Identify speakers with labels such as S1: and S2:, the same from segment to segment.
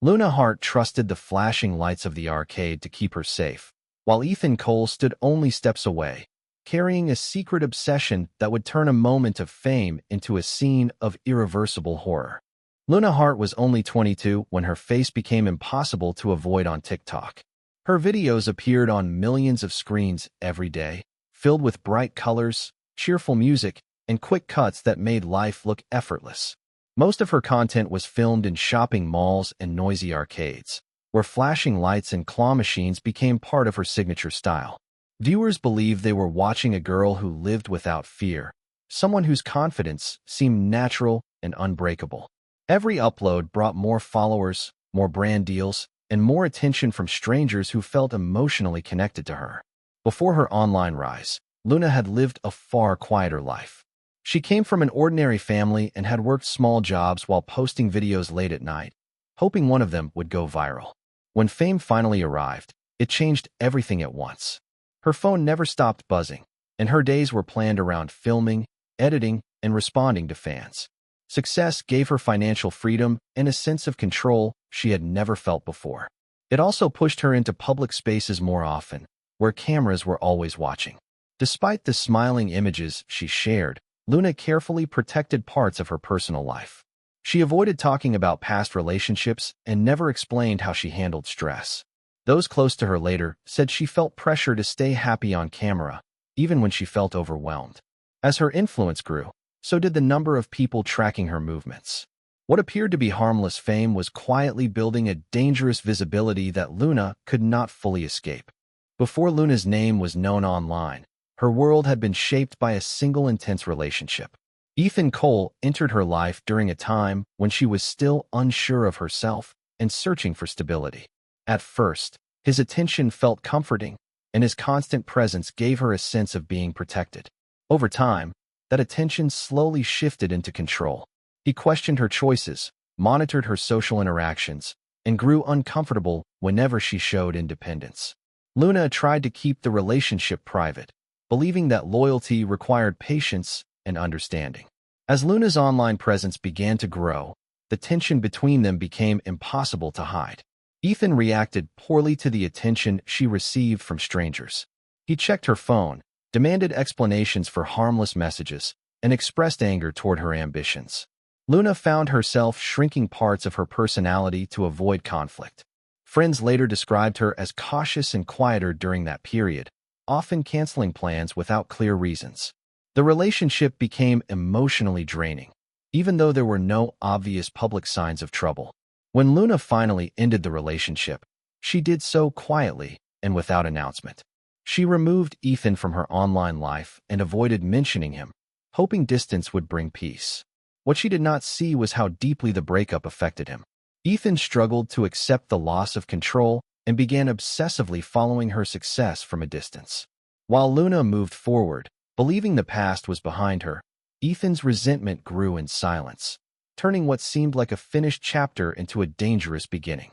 S1: Hart trusted the flashing lights of the arcade to keep her safe, while Ethan Cole stood only steps away, carrying a secret obsession that would turn a moment of fame into a scene of irreversible horror. Hart was only 22 when her face became impossible to avoid on TikTok. Her videos appeared on millions of screens every day, filled with bright colors, cheerful music, and quick cuts that made life look effortless. Most of her content was filmed in shopping malls and noisy arcades, where flashing lights and claw machines became part of her signature style. Viewers believed they were watching a girl who lived without fear, someone whose confidence seemed natural and unbreakable. Every upload brought more followers, more brand deals, and more attention from strangers who felt emotionally connected to her. Before her online rise, Luna had lived a far quieter life. She came from an ordinary family and had worked small jobs while posting videos late at night, hoping one of them would go viral. When fame finally arrived, it changed everything at once. Her phone never stopped buzzing, and her days were planned around filming, editing, and responding to fans. Success gave her financial freedom and a sense of control she had never felt before. It also pushed her into public spaces more often, where cameras were always watching. Despite the smiling images she shared, Luna carefully protected parts of her personal life. She avoided talking about past relationships and never explained how she handled stress. Those close to her later said she felt pressure to stay happy on camera, even when she felt overwhelmed. As her influence grew, so did the number of people tracking her movements. What appeared to be harmless fame was quietly building a dangerous visibility that Luna could not fully escape. Before Luna's name was known online, her world had been shaped by a single intense relationship. Ethan Cole entered her life during a time when she was still unsure of herself and searching for stability. At first, his attention felt comforting, and his constant presence gave her a sense of being protected. Over time, that attention slowly shifted into control. He questioned her choices, monitored her social interactions, and grew uncomfortable whenever she showed independence. Luna tried to keep the relationship private, believing that loyalty required patience and understanding. As Luna's online presence began to grow, the tension between them became impossible to hide. Ethan reacted poorly to the attention she received from strangers. He checked her phone, demanded explanations for harmless messages, and expressed anger toward her ambitions. Luna found herself shrinking parts of her personality to avoid conflict. Friends later described her as cautious and quieter during that period, often canceling plans without clear reasons. The relationship became emotionally draining, even though there were no obvious public signs of trouble. When Luna finally ended the relationship, she did so quietly and without announcement. She removed Ethan from her online life and avoided mentioning him, hoping distance would bring peace. What she did not see was how deeply the breakup affected him. Ethan struggled to accept the loss of control and began obsessively following her success from a distance. While Luna moved forward, believing the past was behind her, Ethan's resentment grew in silence, turning what seemed like a finished chapter into a dangerous beginning.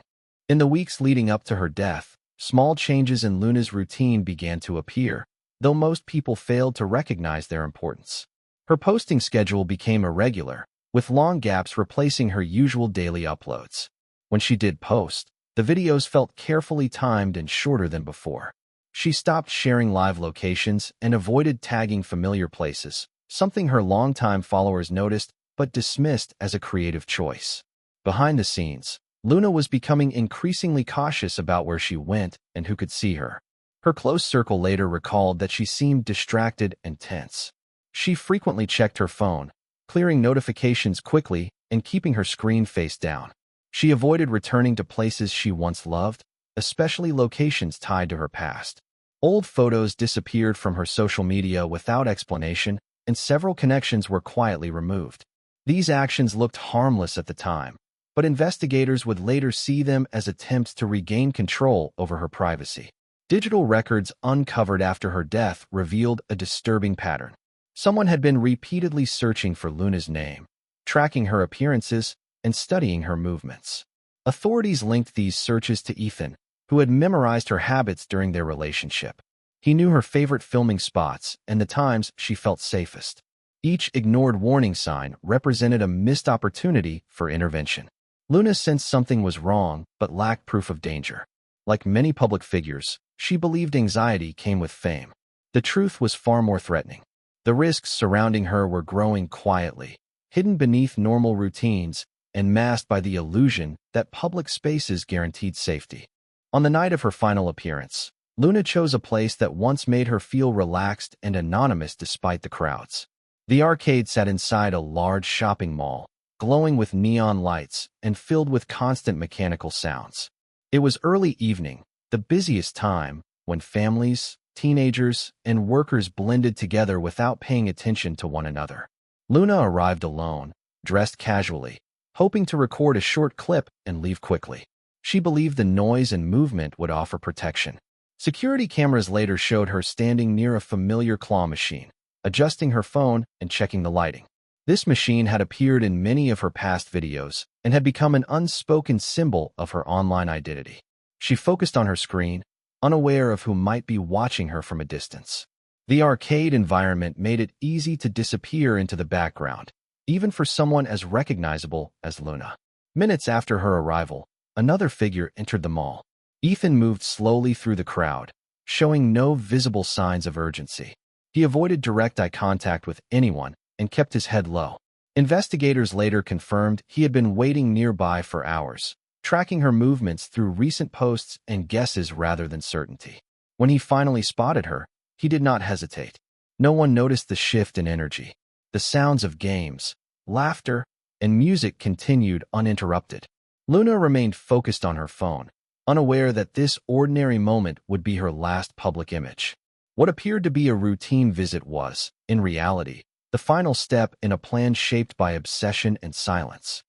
S1: In the weeks leading up to her death, small changes in Luna's routine began to appear, though most people failed to recognize their importance. Her posting schedule became irregular, with long gaps replacing her usual daily uploads. When she did post, the videos felt carefully timed and shorter than before. She stopped sharing live locations and avoided tagging familiar places, something her longtime followers noticed but dismissed as a creative choice. Behind the scenes, Luna was becoming increasingly cautious about where she went and who could see her. Her close circle later recalled that she seemed distracted and tense. She frequently checked her phone, clearing notifications quickly and keeping her screen face down. She avoided returning to places she once loved, especially locations tied to her past. Old photos disappeared from her social media without explanation, and several connections were quietly removed. These actions looked harmless at the time, but investigators would later see them as attempts to regain control over her privacy. Digital records uncovered after her death revealed a disturbing pattern. Someone had been repeatedly searching for Luna's name, tracking her appearances, and studying her movements. Authorities linked these searches to Ethan, who had memorized her habits during their relationship. He knew her favorite filming spots and the times she felt safest. Each ignored warning sign represented a missed opportunity for intervention. Luna sensed something was wrong, but lacked proof of danger. Like many public figures, she believed anxiety came with fame. The truth was far more threatening. The risks surrounding her were growing quietly, hidden beneath normal routines and masked by the illusion that public spaces guaranteed safety. On the night of her final appearance, Luna chose a place that once made her feel relaxed and anonymous despite the crowds. The arcade sat inside a large shopping mall, glowing with neon lights and filled with constant mechanical sounds. It was early evening, the busiest time, when families, teenagers, and workers blended together without paying attention to one another. Luna arrived alone, dressed casually, hoping to record a short clip and leave quickly. She believed the noise and movement would offer protection. Security cameras later showed her standing near a familiar claw machine, adjusting her phone and checking the lighting. This machine had appeared in many of her past videos and had become an unspoken symbol of her online identity. She focused on her screen, unaware of who might be watching her from a distance. The arcade environment made it easy to disappear into the background, even for someone as recognizable as Luna. Minutes after her arrival, another figure entered the mall. Ethan moved slowly through the crowd, showing no visible signs of urgency. He avoided direct eye contact with anyone and kept his head low. Investigators later confirmed he had been waiting nearby for hours, tracking her movements through recent posts and guesses rather than certainty. When he finally spotted her, he did not hesitate. No one noticed the shift in energy. The sounds of games, laughter, and music continued uninterrupted. Luna remained focused on her phone, unaware that this ordinary moment would be her last public image. What appeared to be a routine visit was, in reality, the final step in a plan shaped by obsession and silence.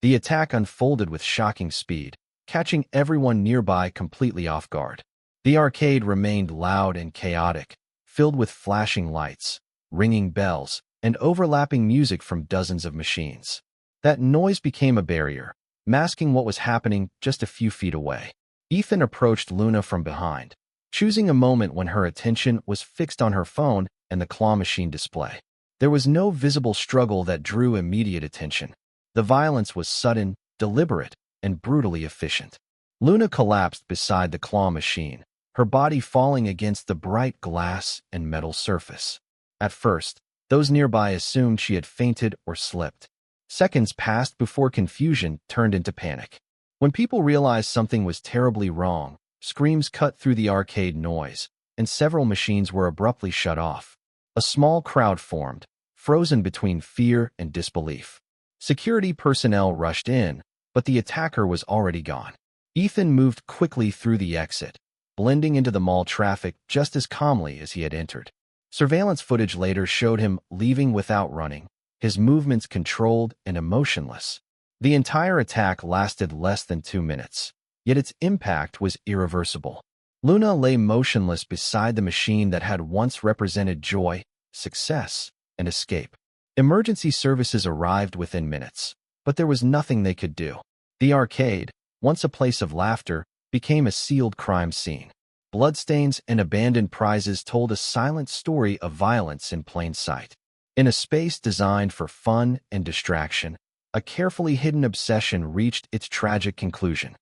S1: The attack unfolded with shocking speed, catching everyone nearby completely off guard. The arcade remained loud and chaotic, filled with flashing lights, ringing bells, and overlapping music from dozens of machines. That noise became a barrier, masking what was happening just a few feet away. Ethan approached Luna from behind, choosing a moment when her attention was fixed on her phone and the claw machine display. There was no visible struggle that drew immediate attention. The violence was sudden, deliberate, and brutally efficient. Luna collapsed beside the claw machine, her body falling against the bright glass and metal surface. At first, those nearby assumed she had fainted or slipped. Seconds passed before confusion turned into panic. When people realized something was terribly wrong, screams cut through the arcade noise, and several machines were abruptly shut off. A small crowd formed, frozen between fear and disbelief. Security personnel rushed in, but the attacker was already gone. Ethan moved quickly through the exit, blending into the mall traffic just as calmly as he had entered. Surveillance footage later showed him leaving without running, his movements controlled and emotionless. The entire attack lasted less than 2 minutes, yet its impact was irreversible. Luna lay motionless beside the machine that had once represented joy, success, and escape. Emergency services arrived within minutes, but there was nothing they could do. The arcade, once a place of laughter, became a sealed crime scene. Bloodstains and abandoned prizes told a silent story of violence in plain sight. In a space designed for fun and distraction, a carefully hidden obsession reached its tragic conclusion.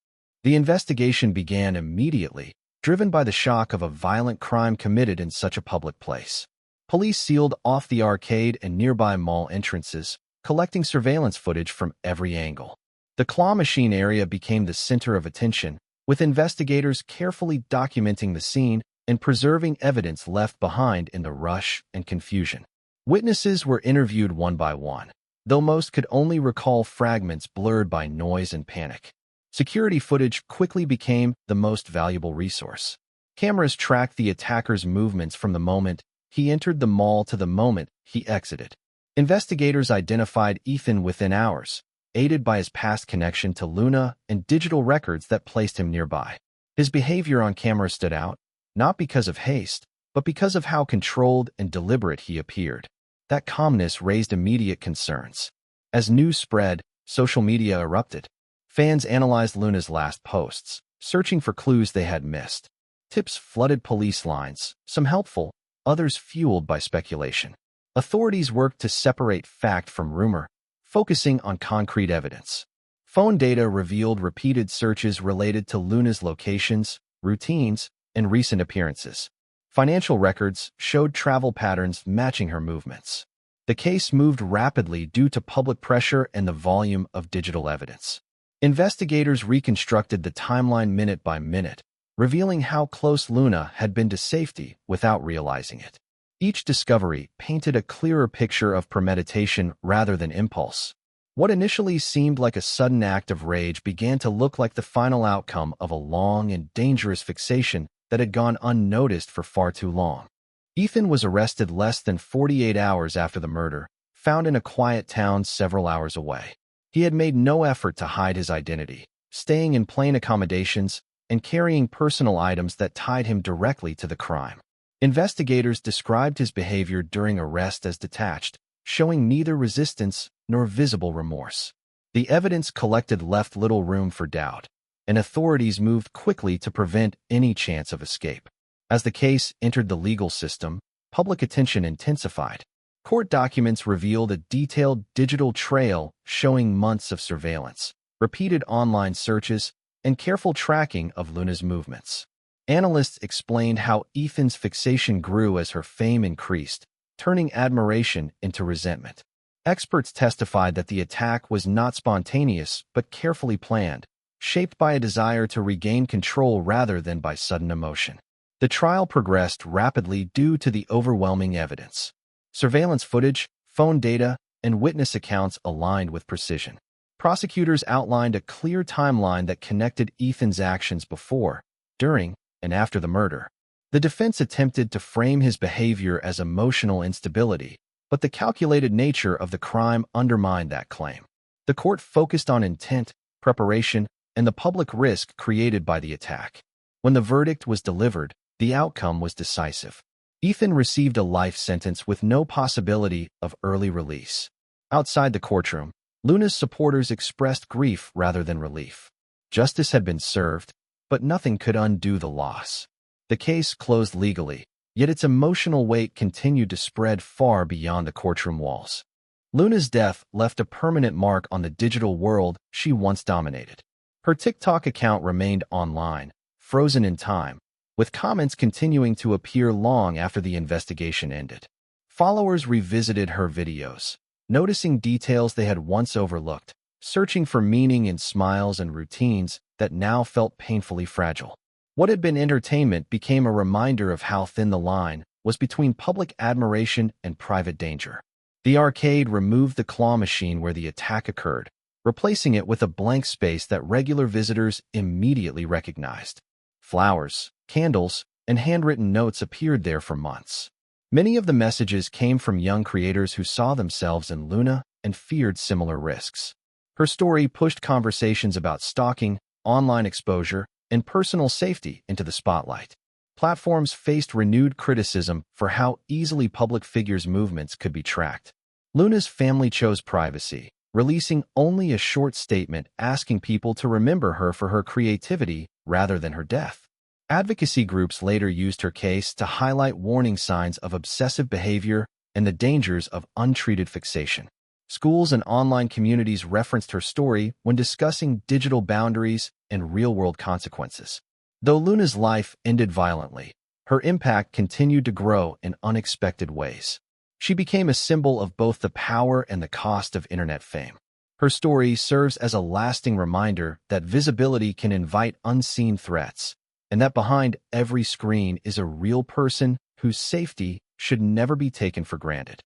S1: The investigation began immediately, driven by the shock of a violent crime committed in such a public place. Police sealed off the arcade and nearby mall entrances, collecting surveillance footage from every angle. The claw machine area became the center of attention, with investigators carefully documenting the scene and preserving evidence left behind in the rush and confusion. Witnesses were interviewed one by one, though most could only recall fragments blurred by noise and panic. Security footage quickly became the most valuable resource. Cameras tracked the attacker's movements from the moment he entered the mall to the moment he exited. Investigators identified Ethan within hours, aided by his past connection to Luna and digital records that placed him nearby. His behavior on camera stood out, not because of haste, but because of how controlled and deliberate he appeared. That calmness raised immediate concerns. As news spread, social media erupted. Fans analyzed Luna's last posts, searching for clues they had missed. Tips flooded police lines, some helpful, others fueled by speculation. Authorities worked to separate fact from rumor, focusing on concrete evidence. Phone data revealed repeated searches related to Luna's locations, routines, and recent appearances. Financial records showed travel patterns matching her movements. The case moved rapidly due to public pressure and the volume of digital evidence. Investigators reconstructed the timeline minute by minute, revealing how close Luna had been to safety without realizing it. Each discovery painted a clearer picture of premeditation rather than impulse. What initially seemed like a sudden act of rage began to look like the final outcome of a long and dangerous fixation that had gone unnoticed for far too long. Ethan was arrested less than 48 hours after the murder, found in a quiet town several hours away. He had made no effort to hide his identity, staying in plain accommodations and carrying personal items that tied him directly to the crime. Investigators described his behavior during arrest as detached, showing neither resistance nor visible remorse. The evidence collected left little room for doubt, and authorities moved quickly to prevent any chance of escape. As the case entered the legal system, public attention intensified. Court documents revealed a detailed digital trail showing months of surveillance, repeated online searches, and careful tracking of Luna's movements. Analysts explained how Ethan's fixation grew as her fame increased, turning admiration into resentment. Experts testified that the attack was not spontaneous but carefully planned, shaped by a desire to regain control rather than by sudden emotion. The trial progressed rapidly due to the overwhelming evidence. Surveillance footage, phone data, and witness accounts aligned with precision. Prosecutors outlined a clear timeline that connected Ethan's actions before, during, and after the murder. The defense attempted to frame his behavior as emotional instability, but the calculated nature of the crime undermined that claim. The court focused on intent, preparation, and the public risk created by the attack. When the verdict was delivered, the outcome was decisive. Ethan received a life sentence with no possibility of early release. Outside the courtroom, Luna's supporters expressed grief rather than relief. Justice had been served, but nothing could undo the loss. The case closed legally, yet its emotional weight continued to spread far beyond the courtroom walls. Luna's death left a permanent mark on the digital world she once dominated. Her TikTok account remained online, frozen in time, with comments continuing to appear long after the investigation ended. Followers revisited her videos, noticing details they had once overlooked, searching for meaning in smiles and routines that now felt painfully fragile. What had been entertainment became a reminder of how thin the line was between public admiration and private danger. The arcade removed the claw machine where the attack occurred, replacing it with a blank space that regular visitors immediately recognized. Flowers, candles, and handwritten notes appeared there for months. Many of the messages came from young creators who saw themselves in Luna and feared similar risks. Her story pushed conversations about stalking, online exposure, and personal safety into the spotlight. Platforms faced renewed criticism for how easily public figures' movements could be tracked. Luna's family chose privacy, releasing only a short statement asking people to remember her for her creativity rather than her death. Advocacy groups later used her case to highlight warning signs of obsessive behavior and the dangers of untreated fixation. Schools and online communities referenced her story when discussing digital boundaries and real-world consequences. Though Luna's life ended violently, her impact continued to grow in unexpected ways. She became a symbol of both the power and the cost of internet fame. Her story serves as a lasting reminder that visibility can invite unseen threats, and that behind every screen is a real person whose safety should never be taken for granted.